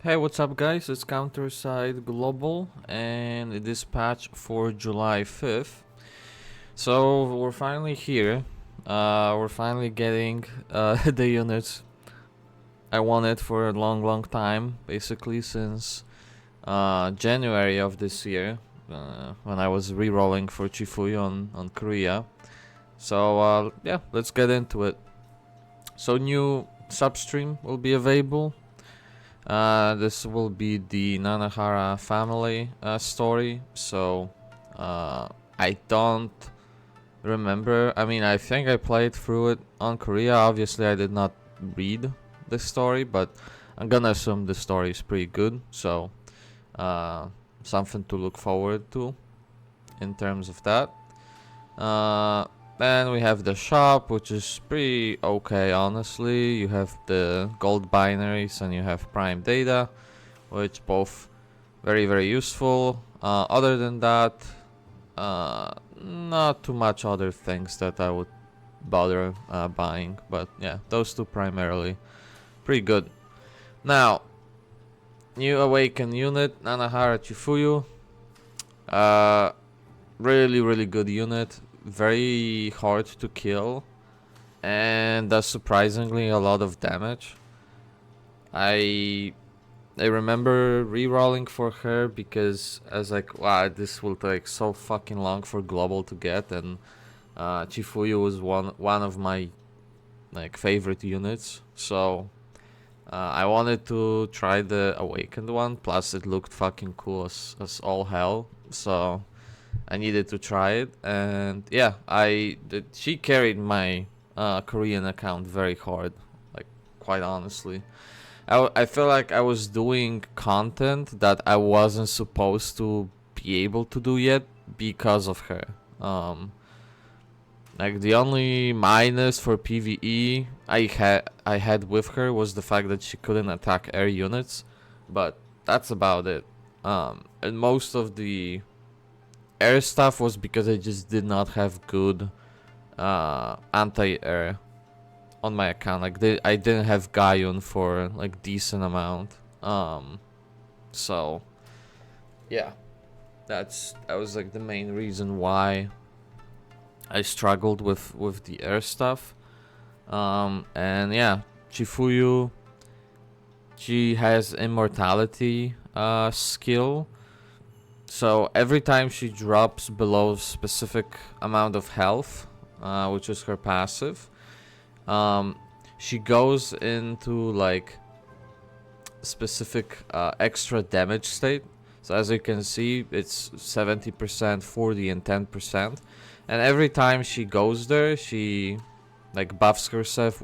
Hey, what's up guys? It's Counterside Global and it is patch for July 5th. So we're finally here. We're finally getting the units I wanted for a long time, basically since January of this year, when I was re-rolling for Chifuyu on Korea. So yeah, let's get into it. So new substream will be available. This will be the Nanahara family story. So I don't remember. I mean, I think I played through it on Korea. Obviously, I did not read the story, but I'm gonna assume the story is pretty good. So something to look forward to in terms of that. Then we have the shop, which is pretty okay, honestly. You have the gold binaries and you have prime data, which both very useful. Other than that, not too much other things that I would bother buying, but yeah, those two primarily pretty good. Now, new awaken unit, Nanahara Chifuyu. Really good unit, very hard to kill, and does surprisingly a lot of damage. I remember re-rolling for her because I was like, wow, this will take so fucking long for global to get, and Chifuyu was one of my like favorite units, so I wanted to try the awakened one. Plus, it looked fucking cool as all hell, so I needed to try it, and yeah, she carried my Korean account very hard, like quite honestly. I feel like I was doing content that I wasn't supposed to be able to do yet because of her. Like the only minus for PvE I had with her was the fact that she couldn't attack air units, but that's about it. And most of the air stuff was because I just did not have good anti-air on my account. Like I didn't have Gaiun for like decent amount. So yeah, that was like the main reason why I struggled with the air stuff. And yeah, Chifuyu, she has immortality skill. So every time she drops below a specific amount of health, which is her passive, she goes into like specific extra damage state. So as you can see, it's 70%, 40, and 10%. And every time she goes there, she like buffs herself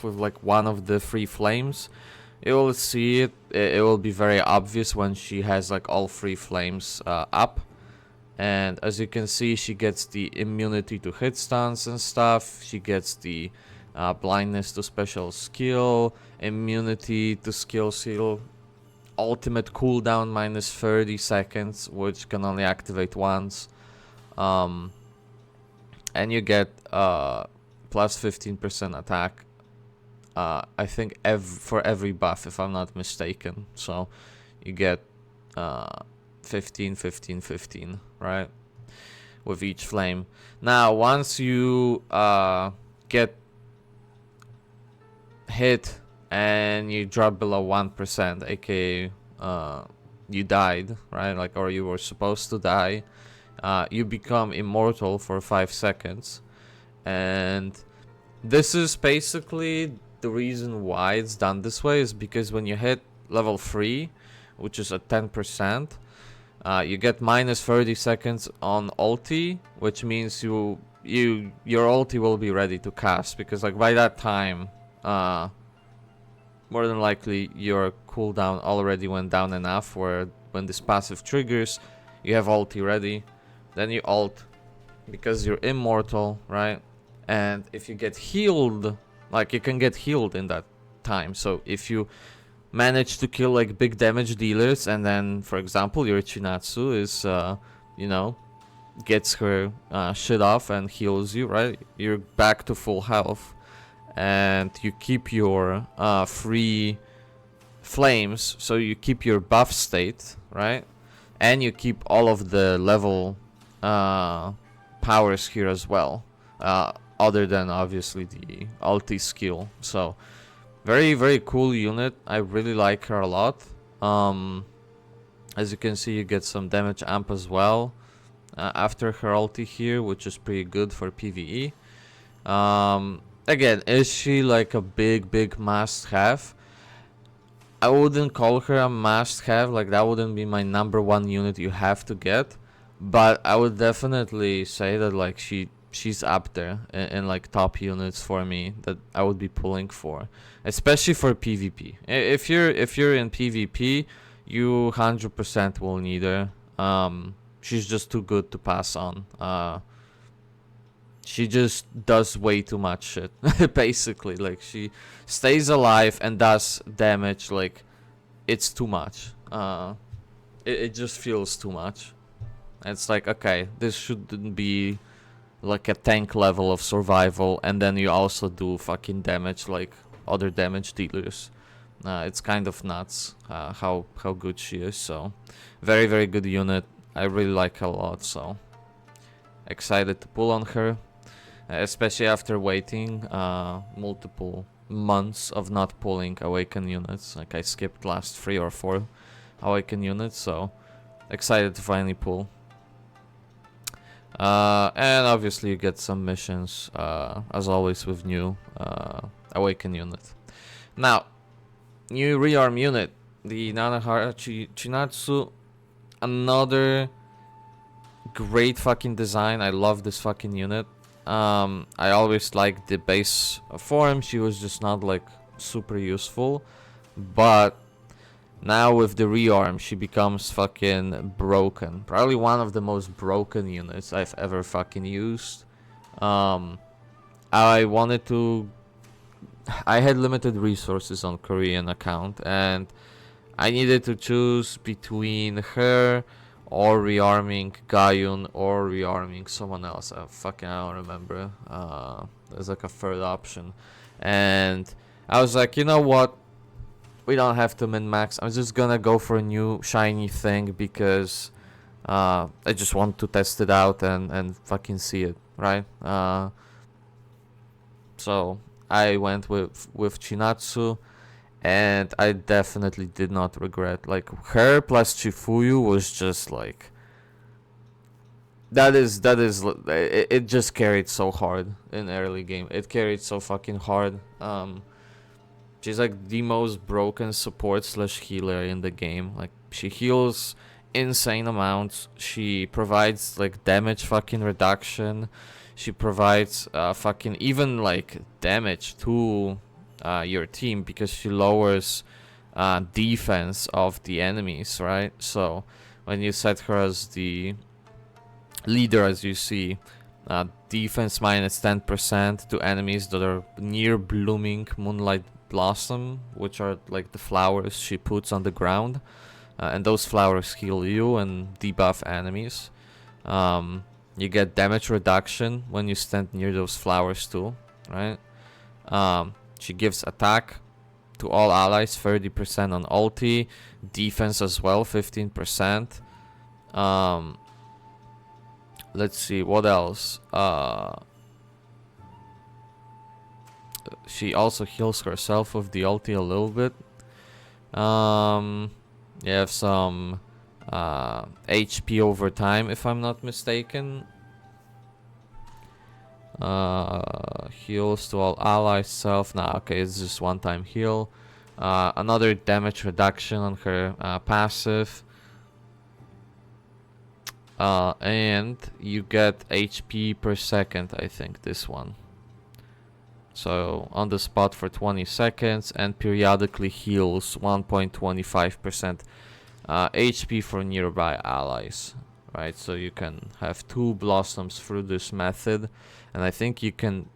with like one of the three flames. You will see it. It will be very obvious when she has like all three flames up. And as you can see, she gets the immunity to hit stuns and stuff. She gets the blindness to special skill, immunity to skill seal, ultimate cooldown minus 30 seconds, which can only activate once. And you get plus 15% attack. I think for every buff, if I'm not mistaken. So you get 15, 15, 15, right? With each flame. Now, once you get hit and you drop below 1%, aka you died, right? Like, or you were supposed to die. You become immortal for 5 seconds. And this is basically the reason why it's done this way, is because when you hit level 3, which is at 10%, you get minus 30 seconds on ulti, which means your ulti will be ready to cast, because like by that time, more than likely your cooldown already went down enough where when this passive triggers, you have ulti ready, then you ult because you're immortal, right? And if you get healed, like you can get healed in that time. So if you manage to kill like big damage dealers, and then for example your Chinatsu is gets her shit off and heals you, right? You're back to full health, and you keep your free flames, so you keep your buff state, right? And you keep all of the level powers here as well, other than obviously the ulti skill. So very, very cool unit. I really like her a lot. As you can see, you get some damage amp as well after her ulti here, which is pretty good for PvE. Again, is she like a big must-have? I wouldn't call her a must-have, like that wouldn't be my #1 unit you have to get, but I would definitely say that like she's up there in like top units for me that I would be pulling for, especially for PvP. If you're in PvP, you 100% will need her. She's just too good to pass on. She just does way too much shit. Basically, like she stays alive and does damage. Like it's too much. It just feels too much. It's like, okay, this shouldn't be like a tank level of survival, and then you also do fucking damage like other damage dealers. It's kind of nuts how good she is. So very, very good unit. I really like her a lot. So excited to pull on her, especially after waiting multiple months of not pulling awaken units. Like I skipped last 3 or 4 awaken units, so excited to finally pull. And obviously you get some missions as always with new awaken unit. Now, new rearm unit, the Nanahara Chinatsu. Another great fucking design. I love this fucking unit. I always liked the base form. She was just not like super useful, but now with the rearm she becomes fucking broken. Probably one of the most broken units I've ever fucking used. I wanted to... I had limited resources on Korean account and I needed to choose between her or rearming Gaiun or rearming someone else. I don't remember. There's like a third option. And I was like, you know what? We don't have to min-max. I'm just gonna go for a new shiny thing because I just want to test it out and fucking see it, right? So I went with Chinatsu. And I definitely did not regret. Like her plus Chifuyu was just like it just carried so hard in early game. It carried so fucking hard. She's like the most broken support slash healer in the game. Like she heals insane amounts. She provides like damage fucking reduction. She provides fucking even like damage to your team because she lowers defense of the enemies, right? So when you set her as the leader, as you see, defense minus 10% to enemies that are near blooming moonlight blossom, which are like the flowers she puts on the ground, and those flowers heal you and debuff enemies. You get damage reduction when you stand near those flowers too, right? She gives attack to all allies, 30% on ulti, defense as well, 15%. Let's see, what else? She also heals herself with the ulti a little bit. You have some HP over time, if I'm not mistaken. Heals to all allies, self. Nah, okay, it's just one time heal. Another damage reduction on her passive. And you get HP per second, I think, this one. So on the spot for 20 seconds and periodically heals 1.25% HP for nearby allies. Right, so you can have 2 blossoms through this method, and I think you can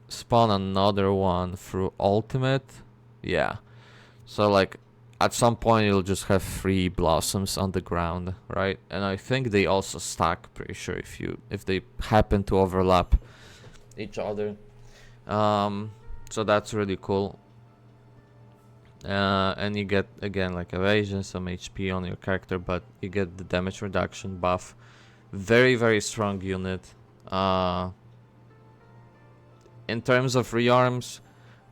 spawn another one through ultimate. Yeah, so like at some point you'll just have 3 blossoms on the ground, right? And I think they also stack, pretty sure, if they happen to overlap each other. So that's really cool. And you get again like evasion, some HP on your character, but you get the damage reduction buff. Very strong unit. In terms of rearms,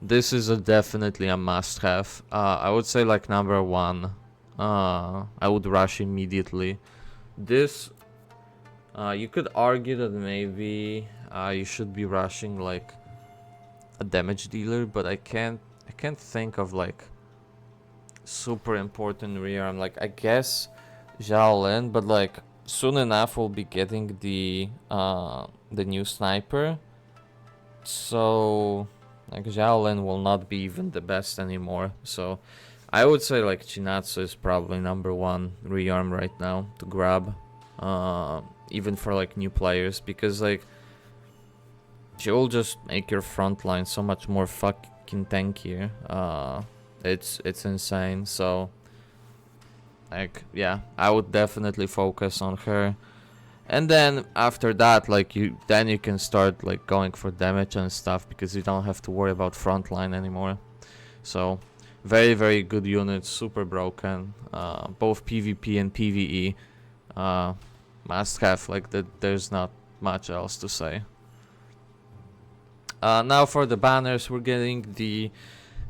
this is definitely a must-have. I would say like number one. I would rush immediately. This, you could argue that maybe you should be rushing like a damage dealer, but I can't think of like super important rearm. Like I guess Xiaolin, but like soon enough we'll be getting the new sniper. So like Xiaolin will not be even the best anymore. So I would say like Chinatsu is probably number one rearm right now to grab, even for like new players, because like she will just make your front line so much more fucking tankier. It's insane. So like yeah, I would definitely focus on her. And then after that, like you can start like going for damage and stuff, because you don't have to worry about frontline anymore. So very good unit, super broken. Both PvP and PvE must have. Like that, there's not much else to say. Now for the banners, we're getting the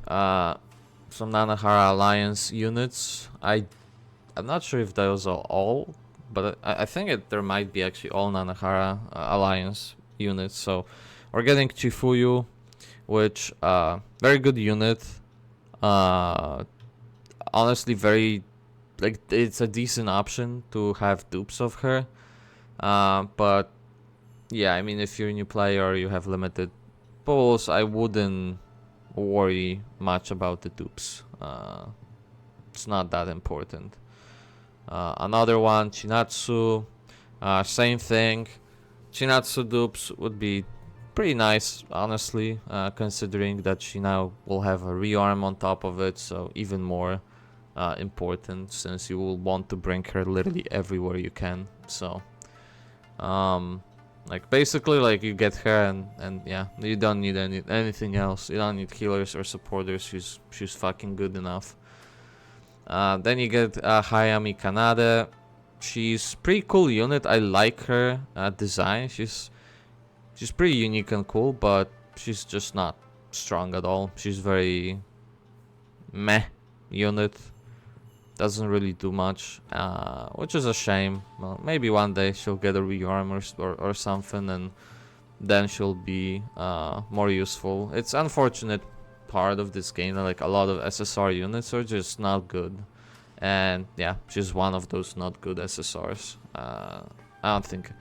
some Nanahara Alliance units. I'm not sure if those are all, but I think there might be actually all Nanahara Alliance units. So we're getting Chifuyu, which very good unit. Honestly, very like it's a decent option to have dupes of her. But yeah, I mean, if you're a new player or you have limited pulls, I wouldn't worry much about the dupes. It's not that important. Another one, Chinatsu, same thing. Chinatsu dupes would be pretty nice, honestly, considering that she now will have a rearm on top of it, so even more important, since you will want to bring her literally everywhere you can. So like basically like you get her and yeah, you don't need anything else. You don't need healers or supporters. She's fucking good enough. Then you get Hayami Kanade. She's pretty cool unit. I like her design. She's pretty unique and cool, but she's just not strong at all. She's very meh unit. Doesn't really do much, which is a shame. Well, maybe one day she'll get a rearm or something, and then she'll be more useful. It's unfortunate part of this game that like a lot of SSR units are just not good, and yeah, she's one of those not good SSRs. I don't think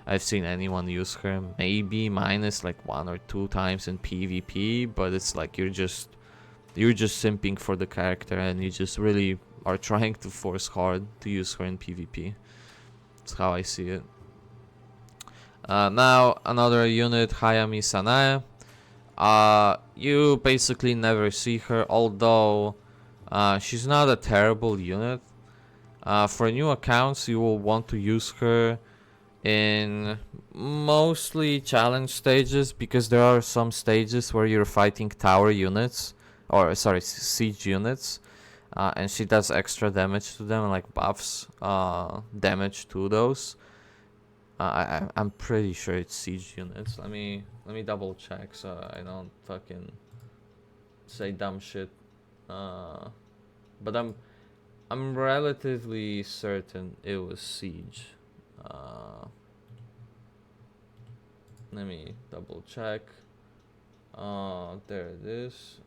I've seen anyone use her. Maybe minus like 1 or 2 times in PvP, but it's like you're just simping for the character, and you just really are trying to force hard to use her in PvP. That's how I see it. Now another unit, Hayami Sanae. You basically never see her, although she's not a terrible unit. For new accounts, you will want to use her in mostly challenge stages, because there are some stages where you're fighting tower units, or sorry, siege units, and she does extra damage to them, like buffs damage to those. I'm pretty sure it's siege units. Let me double check so I don't fucking say dumb shit. But I'm relatively certain it was siege. Let me double check. There it is.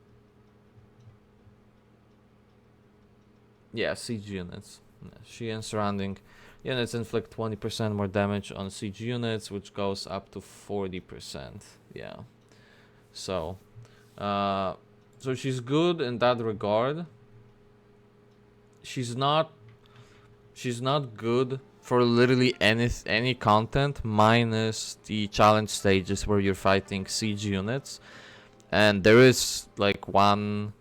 Yeah, siege units. She and surrounding units inflict 20% more damage on siege units, which goes up to 40%. Yeah. So she's good in that regard. She's not good for literally any content, minus the challenge stages where you're fighting siege units. And there is like one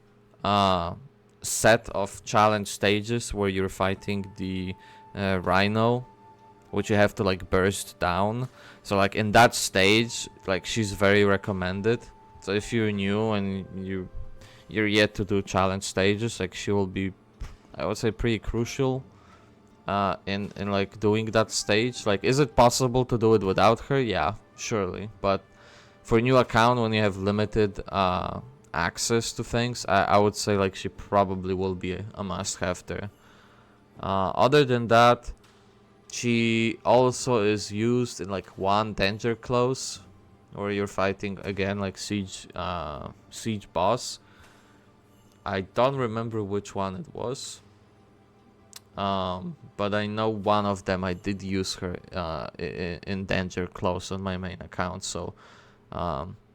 set of challenge stages where you're fighting the Rhino, which you have to like burst down. So like in that stage, like she's very recommended. So if you're new and you you're yet to do challenge stages, like she will be, I would say, pretty crucial in like doing that stage. Like, is it possible to do it without her? Yeah, surely. But for a new account, when you have limited access to things, I would say like she probably will be a must-have there. Other than that, she also is used in like one danger close, where you're fighting again like siege boss. I don't remember which one it was, but I know one of them I did use her in danger close on my main account, so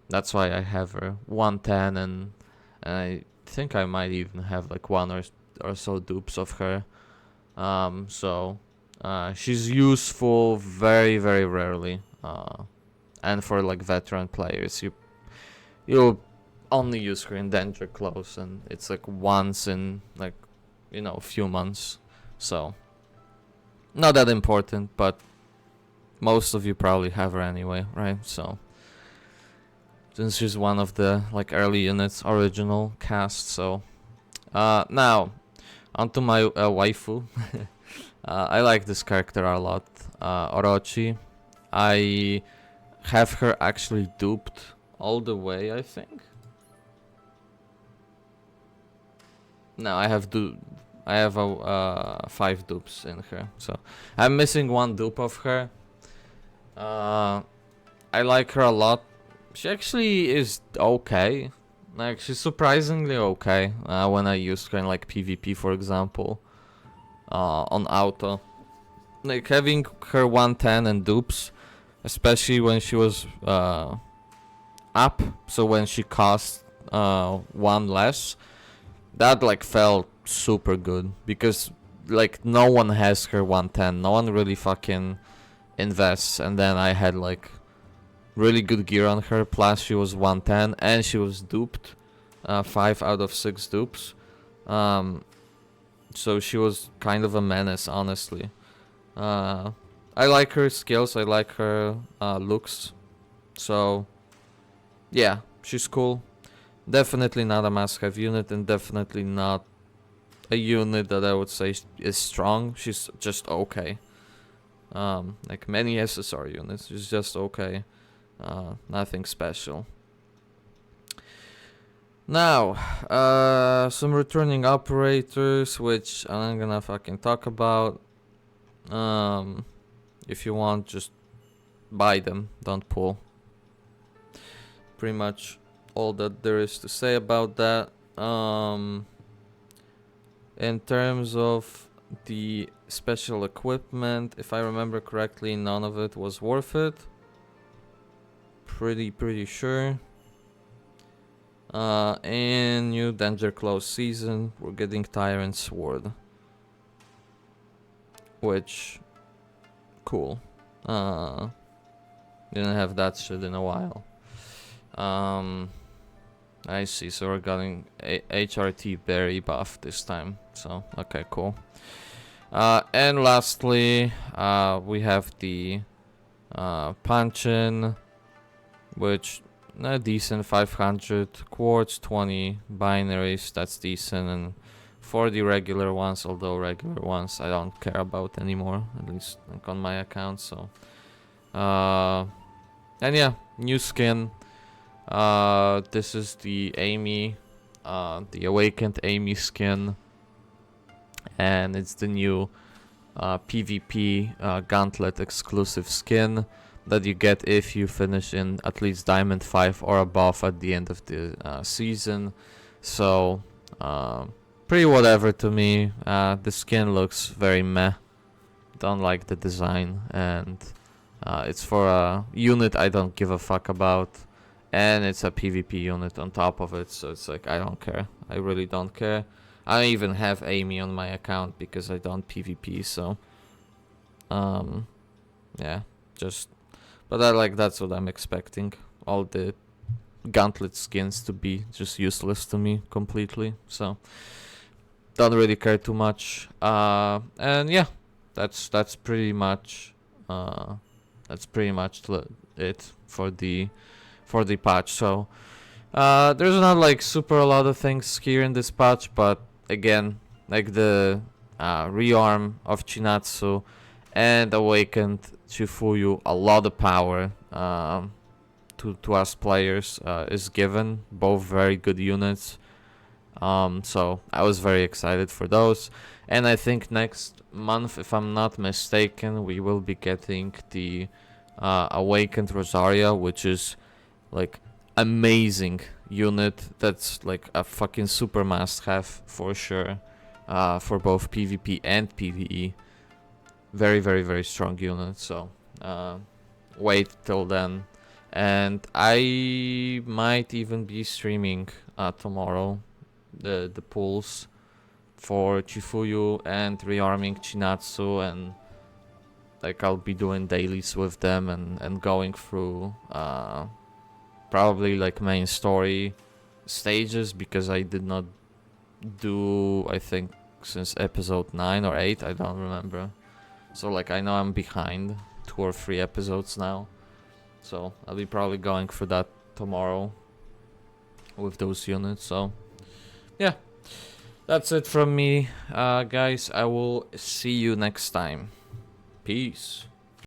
that's why I have her 110, and I think I might even have like one or so dupes of her. So she's useful very, very rarely, and for like veteran players, you'll only use her in danger close, and it's like once in like, you know, a few months, so not that important, but most of you probably have her anyway, right? So since she's one of the like early units, original cast. So now onto my waifu. I like this character a lot, Orochi. I have her actually duped all the way, I think. No, I have 5 dupes in her, so I'm missing 1 dupe of her. I like her a lot. She actually is okay. Like, she's surprisingly okay when I use her in like PvP, for example, on auto. Like, having her 110 and dupes, especially when she was up, so when she cost 1 less, that like felt super good, because like no one has her 110, no one really fucking invests, and then I had like really good gear on her, plus she was 110 and she was duped, 5 out of 6 dupes, so she was kind of a menace, honestly. I like her skills, I like her looks, so yeah, she's cool. Definitely not a must-have unit, and definitely not a unit that I would say is strong. She's just okay. Like many SSR units, she's just okay. Nothing special. Now, some returning operators, which I'm gonna fucking talk about. If you want, just buy them, don't pull. Pretty much all that there is to say about that. In terms of the special equipment, if I remember correctly, none of it was worth it. Pretty sure. In new danger close season, we're getting Tyrant Sword, which cool. Didn't have that shit in a while. I see, so we're getting HRT berry buff this time, so okay, cool. And lastly, we have the Punchin, which decent, 500 quartz, 20 binaries, that's decent, and 40 regular ones, although regular ones I don't care about anymore, at least like on my account. So and yeah, new skin. This is the Amy, the Awakened Amy skin, and it's the new PvP Gauntlet exclusive skin that you get if you finish in at least Diamond 5 or above at the end of the season. So pretty whatever to me. The skin looks very meh, don't like the design, and it's for a unit I don't give a fuck about, and it's a PvP unit on top of it, so it's like I don't care. I really don't care. I don't even have Amy on my account because I don't PvP, so yeah, just, but that's what I'm expecting. All the Gauntlet skins to be just useless to me completely, so don't really care too much. And yeah, that's pretty much it for the patch. So There's not like super a lot of things here in this patch, but again, like the rearm of Chinatsu and awakened Chifuyu, a lot of power to us players is given. Both very good units. So I was very excited for those, and I think next month, if I'm not mistaken, we will be getting the awakened Rosaria, which is like amazing unit. That's like a fucking super must-have for sure, for both PvP and PvE. Very, very, very strong unit. So wait till then, and I might even be streaming tomorrow the pulls for Chifuyu and rearming Chinatsu, and like I'll be doing dailies with them and going through probably like main story stages, because I did not do, I think, since episode 9 or 8, I don't remember. So like I know I'm behind 2 or 3 episodes now, so I'll be probably going through that tomorrow with those units. So yeah, that's it from me, guys. I will see you next time. Peace.